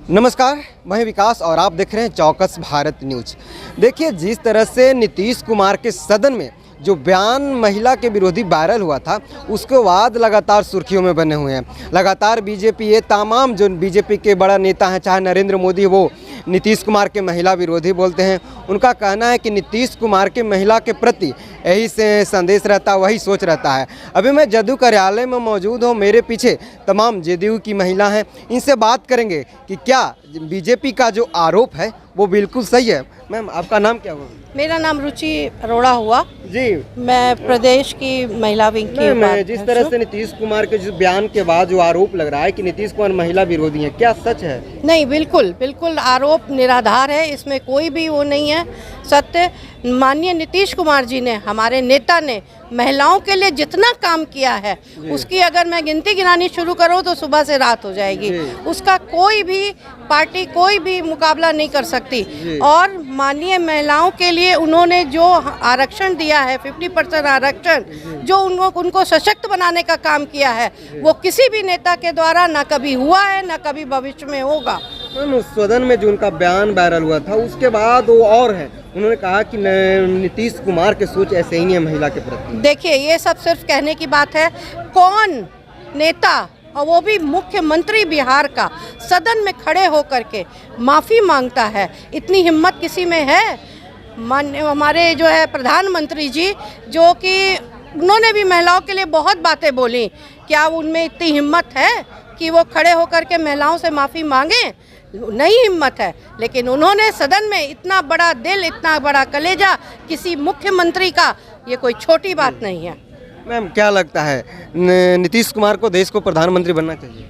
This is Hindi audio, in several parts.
नमस्कार, मैं विकास और आप देख रहे हैं चौकस भारत न्यूज। देखिए, जिस तरह से नीतीश कुमार के सदन में जो बयान महिला के विरोधी वायरल हुआ था, उसके बाद लगातार सुर्खियों में बने हुए हैं। लगातार बीजेपी, ये तमाम जो बीजेपी के बड़ा नेता हैं, चाहे नरेंद्र मोदी, वो नीतीश कुमार के महिला विरोधी बोलते हैं। उनका कहना है कि नीतीश कुमार के महिला के प्रति यही से संदेश रहता है, वही सोच रहता है। अभी मैं जदयू कार्यालय में मौजूद हूँ, मेरे पीछे तमाम जदयू की महिला हैं। इनसे बात करेंगे कि क्या बीजेपी का जो आरोप है वो बिल्कुल सही है। मैम, आपका नाम क्या हुआ? मेरा नाम रुचि अरोड़ा हुआ जी, मैं प्रदेश की महिला विंग की मैं जिस तरह से नीतीश कुमार के जिस बयान के बाद जो आरोप लग रहा है कि नीतीश कुमार महिला विरोधी है, क्या सच है? नहीं, बिल्कुल बिल्कुल आरोप निराधार है, इसमें कोई भी वो नहीं है। सत्य, माननीय नीतीश कुमार जी ने, हमारे नेता ने महिलाओं के लिए जितना काम किया है, उसकी अगर मैं गिनती गिनानी शुरू करूँ तो सुबह से रात हो जाएगी। उसका कोई भी पार्टी, कोई भी मुकाबला नहीं कर सकती। और माननीय महिलाओं के लिए उन्होंने जो आरक्षण दिया है, 50% आरक्षण, जो उनको सशक्त बनाने का काम किया है, वो किसी भी नेता के द्वारा ना कभी हुआ है, ना कभी भविष्य में होगा। सदन में जो उनका बयान वायरल हुआ था, उसके बाद वो और है, उन्होंने कहा कि नीतीश कुमार के सोच ऐसे ही नहीं है महिला के प्रति। देखिए, ये सब सिर्फ कहने की बात है। कौन नेता, और वो भी मुख्यमंत्री बिहार का, सदन में खड़े होकर के माफ़ी मांगता है? इतनी हिम्मत किसी में है? हमारे जो है प्रधानमंत्री जी, जो कि उन्होंने भी महिलाओं के लिए बहुत बातें बोली, क्या उनमें इतनी हिम्मत है कि वो खड़े होकर के महिलाओं से माफ़ी मांगें? नहीं हिम्मत है। लेकिन उन्होंने सदन में इतना बड़ा दिल, इतना बड़ा कलेजा किसी मुख्यमंत्री का, ये कोई छोटी बात नहीं है। मैम, क्या लगता है नीतीश कुमार को देश को प्रधानमंत्री बनना चाहिए?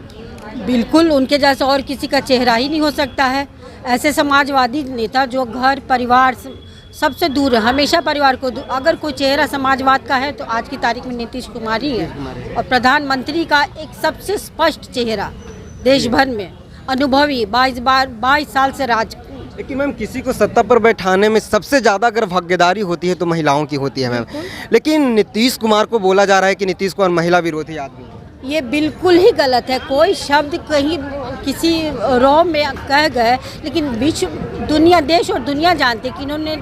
बिल्कुल, उनके जैसा और किसी का चेहरा ही नहीं हो सकता है। ऐसे समाजवादी नेता जो घर परिवार सबसे दूर है, हमेशा परिवार को अगर कोई चेहरा समाजवाद का है तो आज की तारीख में नीतीश कुमार ही है। और प्रधानमंत्री का एक सबसे स्पष्ट चेहरा देश भर में, अनुभवी, 22 साल से राज। लेकिन मैम, किसी को सत्ता पर बैठाने में सबसे ज़्यादा अगर भागीदारी होती है तो महिलाओं की होती है मैम। लेकिन नीतीश कुमार को बोला जा रहा है कि नीतीश कुमार महिला विरोधी आदमी है। ये बिल्कुल ही गलत है। कोई शब्द कहीं किसी रॉ में कह गए, लेकिन बीच दुनिया, देश और दुनिया जानते कि इन्होंने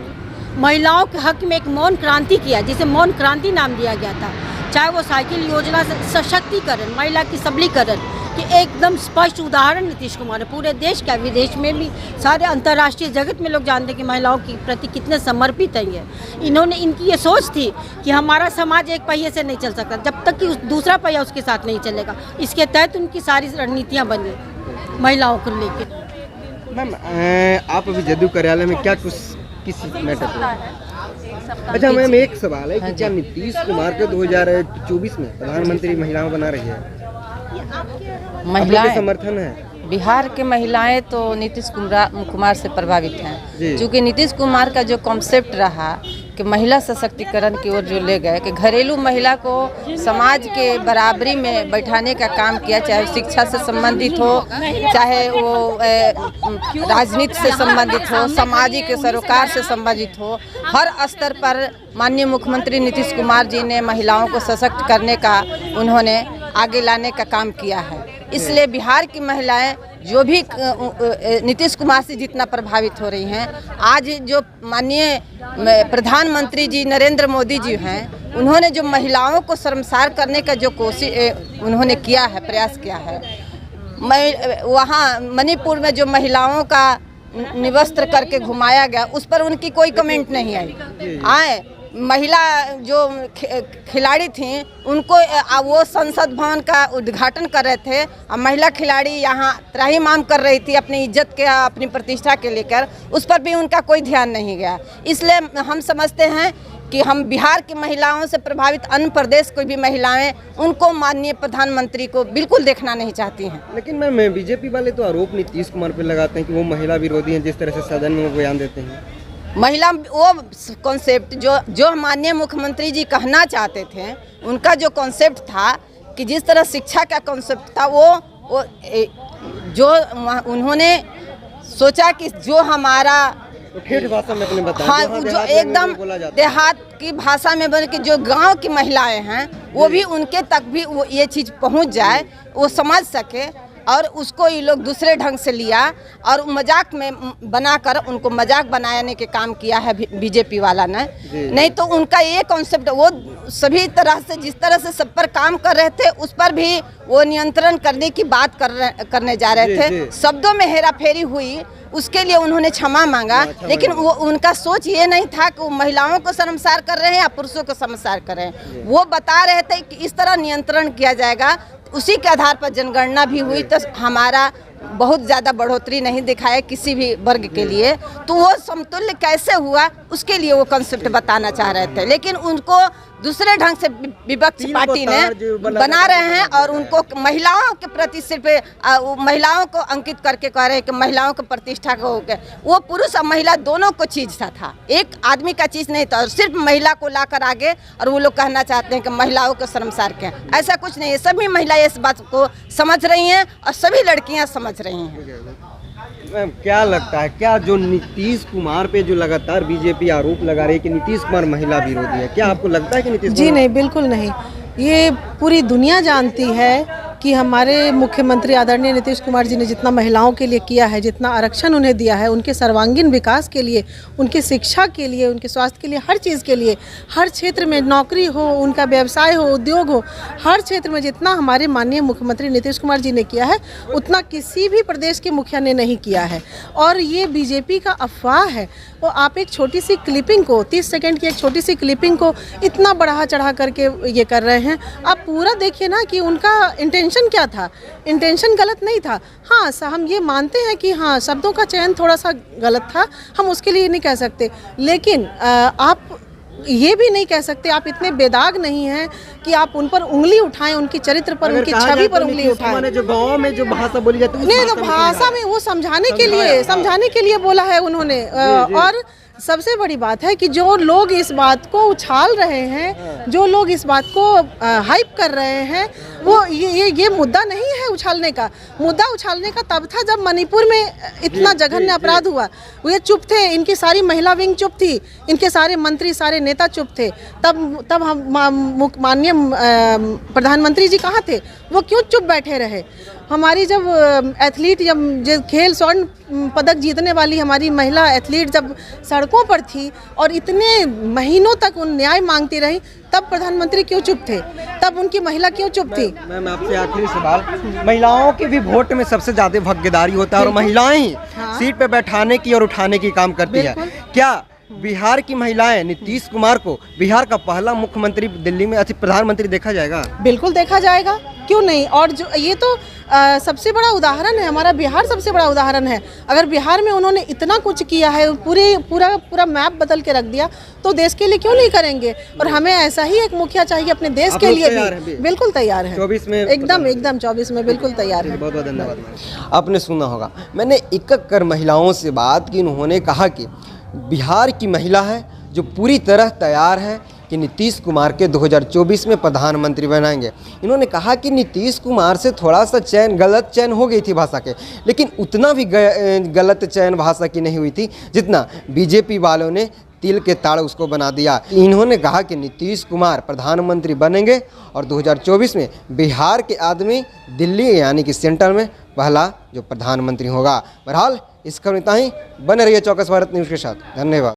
महिलाओं के हक में एक मौन क्रांति किया, जिसे मौन क्रांति नाम दिया गया था। चाहे वो साइकिल योजना से सशक्तिकरण, महिला की सबलीकरण कि एकदम स्पष्ट उदाहरण नीतीश कुमार है। पूरे देश का, विदेश में भी, सारे अंतर्राष्ट्रीय जगत में लोग जानते हैं कि महिलाओं के प्रति कितने समर्पित हैं ये। इन्होंने, इनकी ये सोच थी कि हमारा समाज एक पहिए से नहीं चल सकता जब तक कि दूसरा पहिया उसके साथ नहीं चलेगा। इसके तहत उनकी सारी रणनीतियाँ बनी महिलाओं को लेकर। मैम, आप अभी जदयू कार्यालय में क्या कुछ किस मैटर पर? अच्छा मैम, एक सवाल है कि क्या नीतीश कुमार के 2024 में प्रधानमंत्री महिलाओं बना रही है? महिलाएं समर्थन है? बिहार के महिलाएं तो नीतीश कुमार से प्रभावित हैं, क्योंकि नीतीश कुमार का जो कॉन्सेप्ट रहा कि महिला सशक्तिकरण की ओर जो ले गए, कि घरेलू महिला को समाज के बराबरी में बैठाने का काम किया, चाहे शिक्षा से संबंधित हो, चाहे वो राजनीति से संबंधित हो, सामाजिक सरोकार से संबंधित हो, हर स्तर पर माननीय मुख्यमंत्री नीतीश कुमार जी ने महिलाओं को सशक्त करने का, उन्होंने आगे लाने का काम किया है। इसलिए बिहार की महिलाएं जो भी नीतीश कुमार से जितना प्रभावित हो रही हैं, आज जो माननीय प्रधानमंत्री जी नरेंद्र मोदी जी हैं, उन्होंने जो महिलाओं को शर्मसार करने का जो कोशिश उन्होंने किया है, प्रयास किया है, वहाँ मणिपुर में जो महिलाओं का निवस्त्र करके घुमाया गया, उस पर उनकी कोई कमेंट नहीं आई। महिला जो खिलाड़ी थी, उनको वो संसद भवन का उद्घाटन कर रहे थे, और महिला खिलाड़ी यहाँ त्राहिमाम कर रही थी अपनी इज्जत के, अपनी प्रतिष्ठा के लेकर, उस पर भी उनका कोई ध्यान नहीं गया। इसलिए हम समझते हैं कि हम बिहार की महिलाओं से प्रभावित अन्य प्रदेश कोई भी महिलाएं, उनको माननीय प्रधानमंत्री को बिल्कुल देखना नहीं चाहती हैं। लेकिन मैम, बीजेपी वाले तो आरोप नीतीश कुमार पर लगाते हैं कि वो महिला विरोधी हैं, जिस तरह से सदन में वो बयान देते हैं। महिला, वो कॉन्सेप्ट जो माननीय मुख्यमंत्री जी कहना चाहते थे, उनका जो कॉन्सेप्ट था कि जिस तरह शिक्षा का कॉन्सेप्ट था, वो जो उन्होंने सोचा कि जो हमारा ठेठ भाषा में अपने बताया, हाँ, जो एकदम देहात की भाषा में बन के जो गांव की महिलाएं हैं, वो भी उनके तक भी वो ये चीज़ पहुंच जाए, वो समझ सके और उसको ये लोग दूसरे ढंग से लिया और मजाक में बनाकर उनको मजाक बनाने के काम किया है बीजेपी वाला ने। नहीं तो उनका ये कॉन्सेप्ट, वो सभी तरह से जिस तरह से सब पर काम कर रहे थे उस पर भी वो नियंत्रण करने की बात करने जा रहे थे। शब्दों में हेराफेरी हुई, उसके लिए उन्होंने क्षमा मांगा, लेकिन वो उनका सोच ये नहीं था कि वो महिलाओं को शर्मसार कर रहे हैं या पुरुषों को शर्मसार कर रहे हैं। वो बता रहे थे कि इस तरह नियंत्रण किया जाएगा, उसी के आधार पर जनगणना भी हुई तो हमारा बहुत ज़्यादा बढ़ोतरी नहीं दिखाए किसी भी वर्ग के लिए। तो वो समतुल्य कैसे हुआ उसके लिए वो कंसेप्ट बताना चाह रहे थे, लेकिन उनको दूसरे ढंग से विपक्ष पार्टी ने बना रहे हैं और उनको महिलाओं के प्रति सिर्फ महिलाओं को अंकित करके कह रहे हैं कि महिलाओं को प्रतिष्ठा को वो पुरुष और महिला दोनों को चीज था, एक आदमी का चीज नहीं था। और सिर्फ महिला को लाकर आगे और वो लोग कहना चाहते हैं कि महिलाओं को शर्मसार किया, ऐसा कुछ नहीं है। सभी महिलाएं इस बात को समझ रही हैं और सभी लड़कियां समझ रही हैं। मैम क्या लगता है, क्या जो नीतीश कुमार पे जो लगातार बीजेपी आरोप लगा रही है कि नीतीश कुमार महिला विरोधी है, क्या आपको लगता है कि नीतीश जी नहीं, बिल्कुल नहीं। ये पूरी दुनिया जानती है कि हमारे मुख्यमंत्री आदरणीय नीतीश कुमार जी ने जितना महिलाओं के लिए किया है, जितना आरक्षण उन्हें दिया है, उनके सर्वांगीण विकास के लिए, उनकी शिक्षा के लिए, उनके स्वास्थ्य के लिए, हर चीज़ के लिए, हर क्षेत्र में नौकरी हो, उनका व्यवसाय हो, उद्योग हो, हर क्षेत्र में जितना हमारे माननीय मुख्यमंत्री नीतीश कुमार जी ने किया है उतना किसी भी प्रदेश के मुखिया ने नहीं किया है। और ये बीजेपी का अफवाह है। वो आप एक छोटी सी क्लिपिंग को, 30 सेकेंड की एक छोटी सी क्लिपिंग को इतना बढ़ा चढ़ा करके ये कर रहे हैं। आप पूरा देखिए ना कि उनका इंटेंशन क्या था। इंटेंशन गलत नहीं था। हाँ, हम ये मानते हैं कि हाँ, शब्दों का चयन थोड़ा सा गलत था, हम उसके लिए नहीं कह सकते, लेकिन आप ये भी नहीं कह सकते, आप इतने बेदाग नहीं हैं कि आप उन पर उंगली उठाएं, उनके चरित्र पर, उनकी छवि पर उंगली उठाएं। जो गांव में जो भाषा बोली जाती है, नहीं तो भाषा में वो समझाने के लिए बोला है उन्होंने। और सबसे बड़ी बात है कि जो लोग इस बात को उछाल रहे हैं, जो लोग इस बात को हाइप कर रहे हैं, वो ये मुद्दा नहीं है उछालने का। मुद्दा उछालने का तब था जब मणिपुर में इतना जघन्य अपराध हुआ। ये चुप थे, इनकी सारी महिला विंग चुप थी, इनके सारे मंत्री, सारे नेता चुप थे। तब हम माननीय प्रधानमंत्री जी कहाँ थे? वो क्यों चुप बैठे रहे? हमारी जब एथलीट, जब खेल स्वर्ण पदक जीतने वाली हमारी महिला एथलीट जब सड़कों पर थी और इतने महीनों तक उन न्याय मांगती रही, तब प्रधानमंत्री क्यों चुप थे? तब उनकी महिला क्यों चुप थी? मैम आपसे आखिरी सवाल, महिलाओं के भी वोट में सबसे ज्यादा भागीदारी होता है और महिलाएं ही सीट पे बैठाने की और उठाने की काम करती है। क्या बिहार की महिलाएं नीतीश कुमार को बिहार का पहला मुख्यमंत्री दिल्ली में प्रधानमंत्री देखा जाएगा? बिल्कुल देखा जाएगा, क्यों नहीं। और जो ये तो सबसे बड़ा उदाहरण है, हमारा बिहार सबसे बड़ा उदाहरण है। अगर बिहार में उन्होंने इतना कुछ किया है, पूरा मैप बदल के रख दिया, तो देश के लिए क्यों नहीं करेंगे? और हमें ऐसा ही एक मुखिया चाहिए अपने देश के लिए भी। बिल्कुल तैयार है, 24 में एकदम 24 में बिल्कुल तैयार है। बहुत बहुत धन्यवाद। आपने सुना होगा, मैंने एक महिलाओं से बात की, उन्होंने कहा कि बिहार की महिला है जो पूरी तरह तैयार है कि नीतीश कुमार के 2024 में प्रधानमंत्री बनाएंगे। इन्होंने कहा कि नीतीश कुमार से थोड़ा सा गलत चयन हो गई थी भाषा के, लेकिन उतना भी गलत चयन भाषा की नहीं हुई थी जितना बीजेपी वालों ने तिल के ताड़ उसको बना दिया। इन्होंने कहा कि नीतीश कुमार प्रधानमंत्री बनेंगे और 2024 में बिहार के आदमी दिल्ली यानी कि सेंटर में पहला जो प्रधानमंत्री होगा। बहरहाल इस खबर इतना ही। बने रहिए चौकस भारत न्यूज़ के साथ। धन्यवाद।